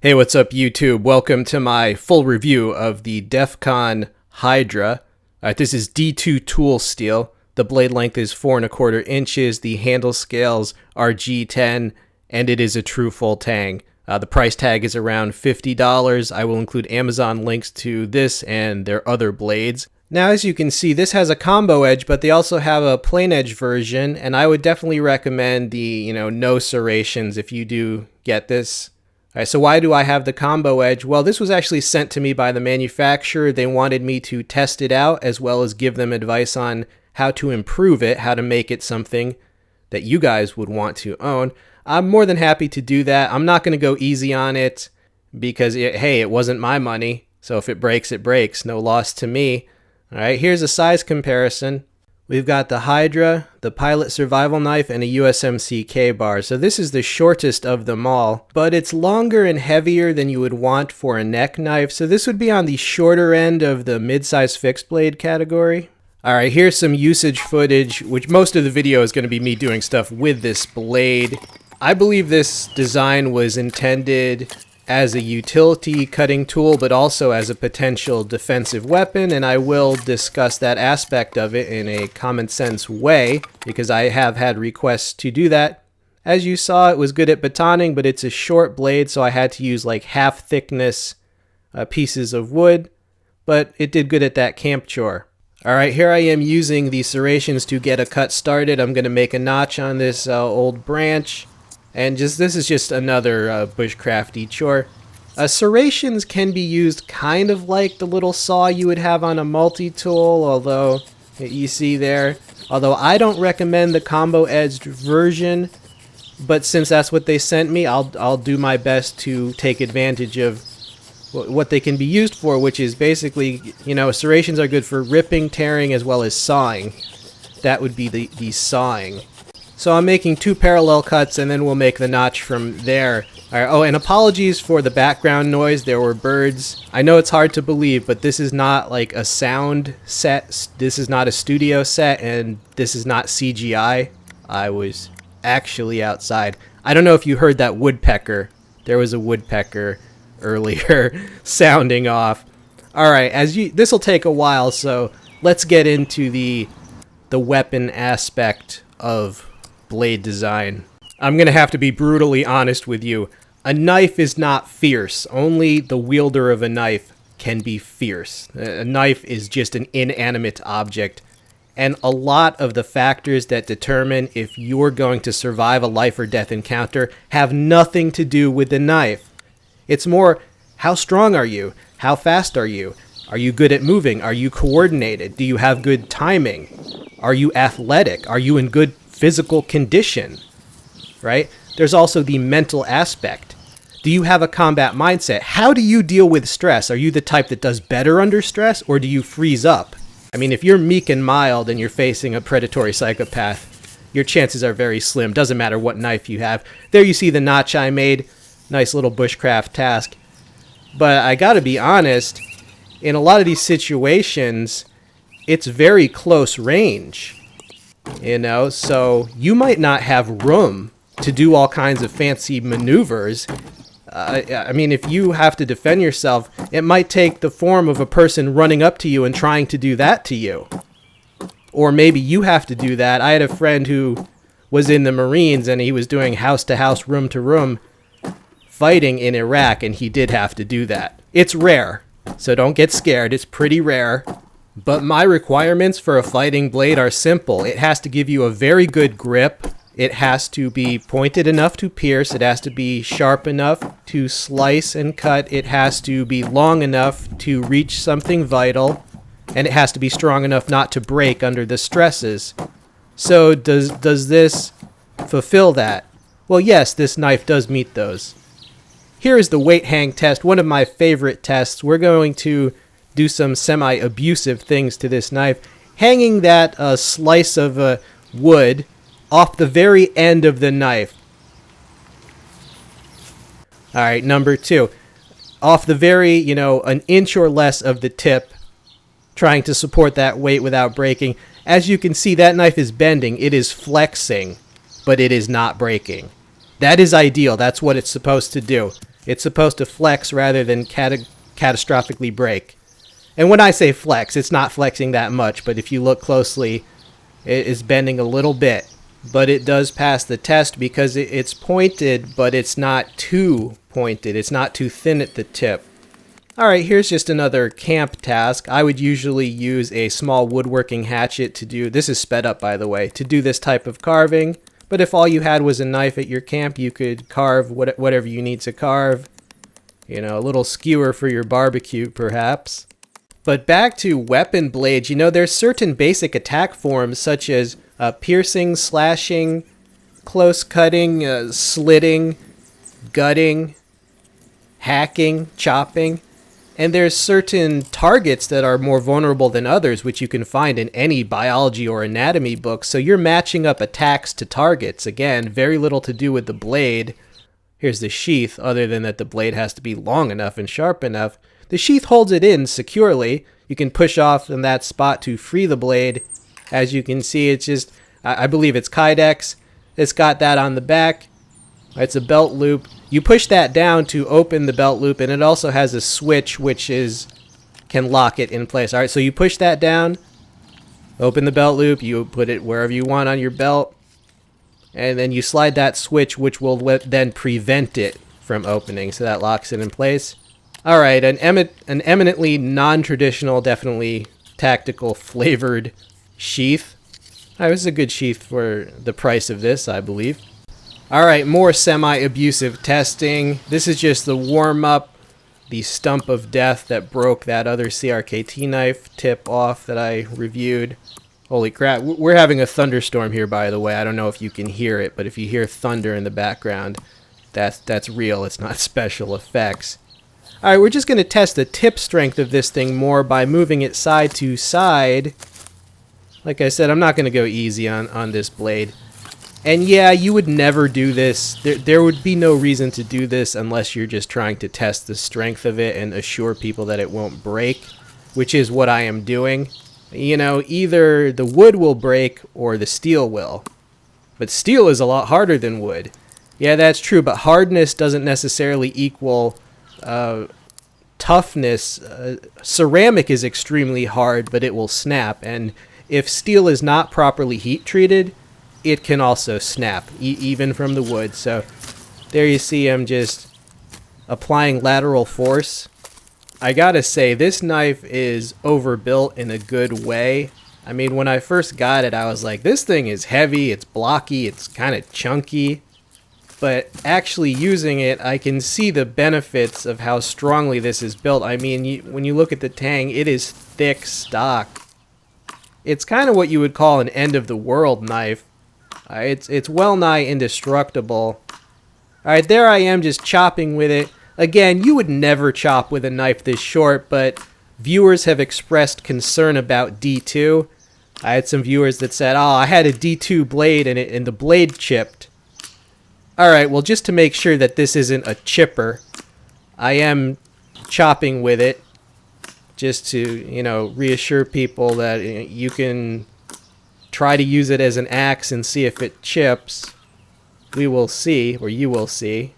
Hey, what's up YouTube? Welcome to my full review of the Defcon Hydra. This is D2 tool steel. The blade length is 4¼ inches. The handle scales are G10, and it is a true full tang. The price tag is around $50. I will include Amazon links to this and their other blades. Now, as you can see, this has a combo edge, but they also have a plain edge version, and I would definitely recommend the, no serrations if you do get this. All right, so why do I have the combo edge? Well, this was actually sent to me by the manufacturer. They wanted me to test it out as well as give them advice on how to improve it, how to make it something that you guys would want to own. I'm more than happy to do that. I'm not going to go easy on it because, it wasn't my money. So if it breaks, it breaks. No loss to me. All right, here's a size comparison. We've got the Hydra, the Pilot Survival Knife, and a USMC K-bar. So this is the shortest of them all, but it's longer and heavier than you would want for a neck knife. So this would be on the shorter end of the mid-size fixed blade category. All right, here's some usage footage, which most of the video is going to be me doing stuff with this blade. I believe this design was intended as a utility cutting tool, but also as a potential defensive weapon, and I will discuss that aspect of it in a common sense way, because I have had requests to do that. As you saw, it was good at batoning, but it's a short blade, so I had to use like half thickness pieces of wood, but it did good at that camp chore. Alright, here I am using the serrations to get a cut started. I'm going to make a notch on this old branch. And this is just another bushcrafty chore. Serrations can be used kind of like the little saw you would have on a multi-tool, although you see there. Although I don't recommend the combo edged version, but since that's what they sent me, I'll do my best to take advantage of what they can be used for, which is basically, serrations are good for ripping, tearing, as well as sawing. That would be the sawing. So I'm making 2 parallel cuts, and then we'll make the notch from there. All right, oh, and apologies for the background noise. There were birds. I know it's hard to believe, but this is not like a sound set. This is not a studio set, and this is not CGI. I was actually outside. I don't know if you heard that woodpecker. There was a woodpecker earlier sounding off. All right, this will take a while, so let's get into the weapon aspect of blade design. I'm gonna have to be brutally honest with you. A knife is not fierce. Only the wielder of a knife can be fierce. A knife is just an inanimate object, and a lot of the factors that determine if you're going to survive a life or death encounter have nothing to do with the knife. It's more, how strong are you? How fast are you? Are you good at moving? Are you coordinated? Do you have good timing? Are you athletic? Are you in good physical condition, right? There's also the mental aspect. Do you have a combat mindset? How do you deal with stress? Are you the type that does better under stress, or do you freeze up? I mean, if you're meek and mild and you're facing a predatory psychopath, your chances are very slim. Doesn't matter what knife you have. There you see the notch I made. Nice little bushcraft task. But I gotta be honest, in a lot of these situations, it's very close range. So you might not have room to do all kinds of fancy maneuvers. I mean, if you have to defend yourself, it might take the form of a person running up to you and trying to do that to you. Or maybe you have to do that. I had a friend who was in the Marines, and he was doing house-to-house, room-to-room fighting in Iraq, and he did have to do that. It's rare, so don't get scared. It's pretty rare. But my requirements for a fighting blade are simple. It has to give you a very good grip. It has to be pointed enough to pierce. It has to be sharp enough to slice and cut. It has to be long enough to reach something vital. And it has to be strong enough not to break under the stresses. So does this fulfill that? Well, yes, this knife does meet those. Here is the weight hang test, one of my favorite tests. We're going to do some semi-abusive things to this knife, hanging that slice of wood off the very end of the knife. All right, number 2. Off the very, an inch or less of the tip, trying to support that weight without breaking. As you can see, that knife is bending. It is flexing, but it is not breaking. That is ideal. That's what it's supposed to do. It's supposed to flex rather than catastrophically break. And when I say flex, it's not flexing that much, but if you look closely, it is bending a little bit. But it does pass the test because it's pointed, but it's not too pointed. It's not too thin at the tip. Alright, here's just another camp task. I would usually use a small woodworking hatchet to do, this is sped up by the way, to do this type of carving. But if all you had was a knife at your camp, you could carve whatever you need to carve. You know, a little skewer for your barbecue, perhaps. But back to weapon blades, you know, there's certain basic attack forms such as piercing, slashing, close cutting, slitting, gutting, hacking, chopping. And there's certain targets that are more vulnerable than others, which you can find in any biology or anatomy book. So you're matching up attacks to targets. Again, very little to do with the blade. Here's the sheath, other than that the blade has to be long enough and sharp enough. The sheath holds it in securely. You can push off in that spot to free the blade. As you can see, it's just, I believe it's Kydex. It's got that on the back. It's a belt loop. You push that down to open the belt loop, and it also has a switch which can lock it in place. All right, so you push that down, open the belt loop, you put it wherever you want on your belt, and then you slide that switch, which will then prevent it from opening. So that locks it in place. All right, an eminently non-traditional, definitely tactical flavored sheath. All right, this is a good sheath for the price of this, I believe. All right, more semi-abusive testing. This is just the warm-up, the stump of death that broke that other CRKT knife tip off that I reviewed. Holy crap, we're having a thunderstorm here, by the way. I don't know if you can hear it, but if you hear thunder in the background, that's real. It's not special effects. All right, we're just going to test the tip strength of this thing more by moving it side to side. Like I said, I'm not going to go easy on this blade. And yeah, you would never do this. There would be no reason to do this unless you're just trying to test the strength of it and assure people that it won't break, which is what I am doing. You know, either the wood will break or the steel will. But steel is a lot harder than wood. Yeah, that's true, but hardness doesn't necessarily equal toughness. Ceramic is extremely hard, but it will snap. And if steel is not properly heat treated, it can also snap, even from the wood. So there you see I'm just applying lateral force. I gotta say, this knife is overbuilt in a good way. I mean, when I first got it, I was like, this thing is heavy, it's blocky, it's kind of chunky. But actually using it, I can see the benefits of how strongly this is built. I mean, when you look at the tang, it is thick stock. It's kind of what you would call an end-of-the-world knife. It's well nigh indestructible. Alright, there I am just chopping with it. Again, you would never chop with a knife this short, but viewers have expressed concern about D2. I had some viewers that said, oh, I had a D2 blade and the blade chipped. Alright, well, just to make sure that this isn't a chipper, I am chopping with it just to, you know, reassure people that you can try to use it as an axe and see if it chips. We will see, or you will see.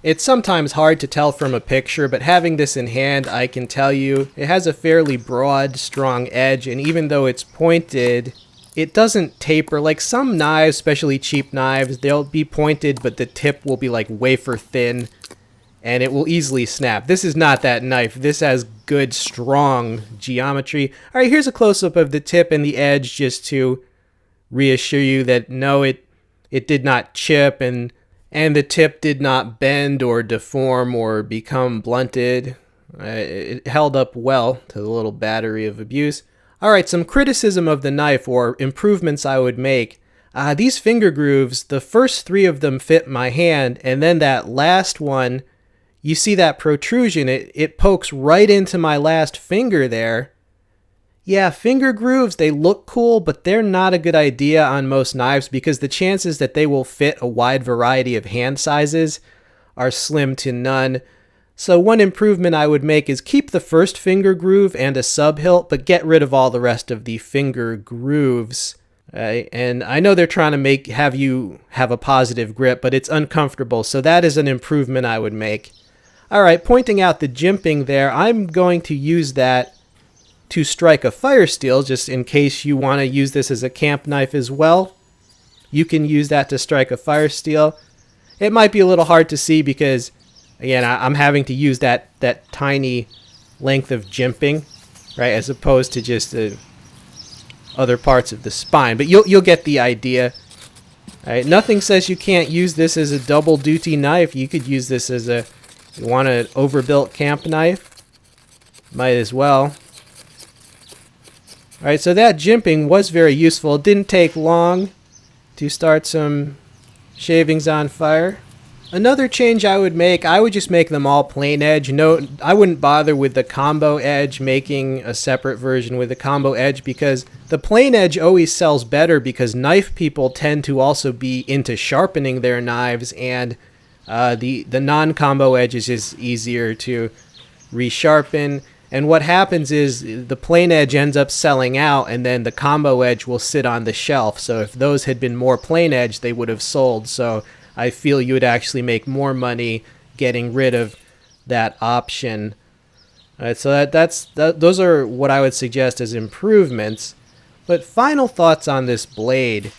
It's sometimes hard to tell from a picture, but having this in hand, I can tell you it has a fairly broad, strong edge, and even though it's pointed, it doesn't taper. Like some knives, especially cheap knives, they'll be pointed, but the tip will be like wafer thin, and it will easily snap. This is not that knife. This has good, strong geometry. All right, here's a close-up of the tip and the edge just to reassure you that no, it did not chip, and the tip did not bend or deform or become blunted. It held up well to the little battery of abuse. All right, some criticism of the knife or improvements I would make. These finger grooves, the first 3 of them fit my hand, and then that last one, you see that protrusion, it pokes right into my last finger there. Yeah, finger grooves, they look cool, but they're not a good idea on most knives because the chances that they will fit a wide variety of hand sizes are slim to none. So one improvement I would make is keep the first finger groove and a sub-hilt, but get rid of all the rest of the finger grooves. And I know they're trying to have you have a positive grip, but it's uncomfortable, so that is an improvement I would make. All right, pointing out the jimping there, I'm going to use that to strike a Firesteel, just in case you want to use this as a camp knife as well. You can use that to strike a Firesteel. It might be a little hard to see because, again, I'm having to use that tiny length of jimping, right, as opposed to just other parts of the spine. But you'll get the idea. All right, nothing says you can't use this as a double duty knife. You could use this as you want an overbuilt camp knife. Might as well. All right, so that jimping was very useful. It didn't take long to start some shavings on fire. Another change I would make, I would just make them all plain edge. No, I wouldn't bother with the combo edge, making a separate version with the combo edge, because the plain edge always sells better because knife people tend to also be into sharpening their knives, and the non-combo edge is just easier to resharpen. And what happens is the plain edge ends up selling out, and then the combo edge will sit on the shelf. So if those had been more plain edge, they would have sold. So I feel you would actually make more money getting rid of that option. All right, so those are what I would suggest as improvements. But final thoughts on this blade.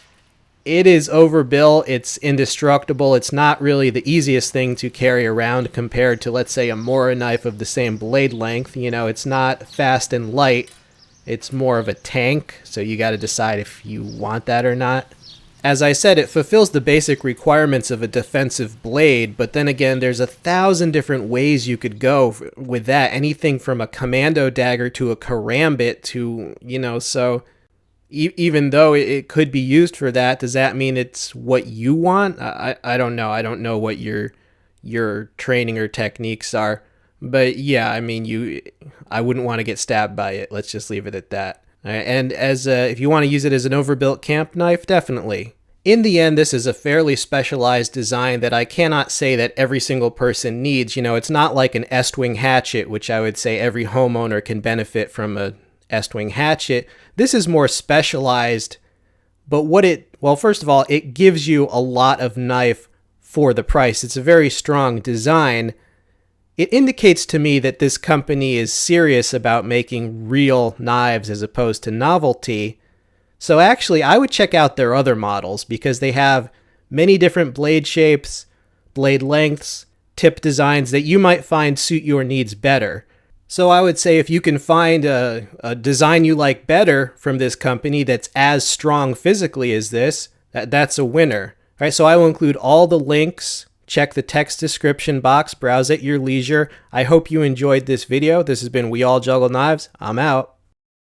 It is overbuilt, it's indestructible, it's not really the easiest thing to carry around compared to, let's say, a Mora knife of the same blade length. You know, it's not fast and light, it's more of a tank, so you got to decide if you want that or not. As I said, it fulfills the basic requirements of a defensive blade, but then again, there's 1,000 different ways you could go with that. Anything from a Commando Dagger to a Karambit to, you know, so even though it could be used for that, does that mean it's what you want? I don't know. I don't know what your training or techniques are. But yeah, I mean, I wouldn't want to get stabbed by it. Let's just leave it at that. All right, and if you want to use it as an overbuilt camp knife, definitely. In the end, this is a fairly specialized design that I cannot say that every single person needs. You know, it's not like an Estwing hatchet, which I would say every homeowner can benefit from a Estwing hatchet. This is more specialized, but well, first of all, it gives you a lot of knife for the price. It's a very strong design. It indicates to me that this company is serious about making real knives as opposed to novelty. So actually, I would check out their other models because they have many different blade shapes, blade lengths, tip designs that you might find suit your needs better. So I would say if you can find a design you like better from this company that's as strong physically as this, that's a winner. All right, so I will include all the links. Check the text description box. Browse at your leisure. I hope you enjoyed this video. This has been We All Juggle Knives. I'm out.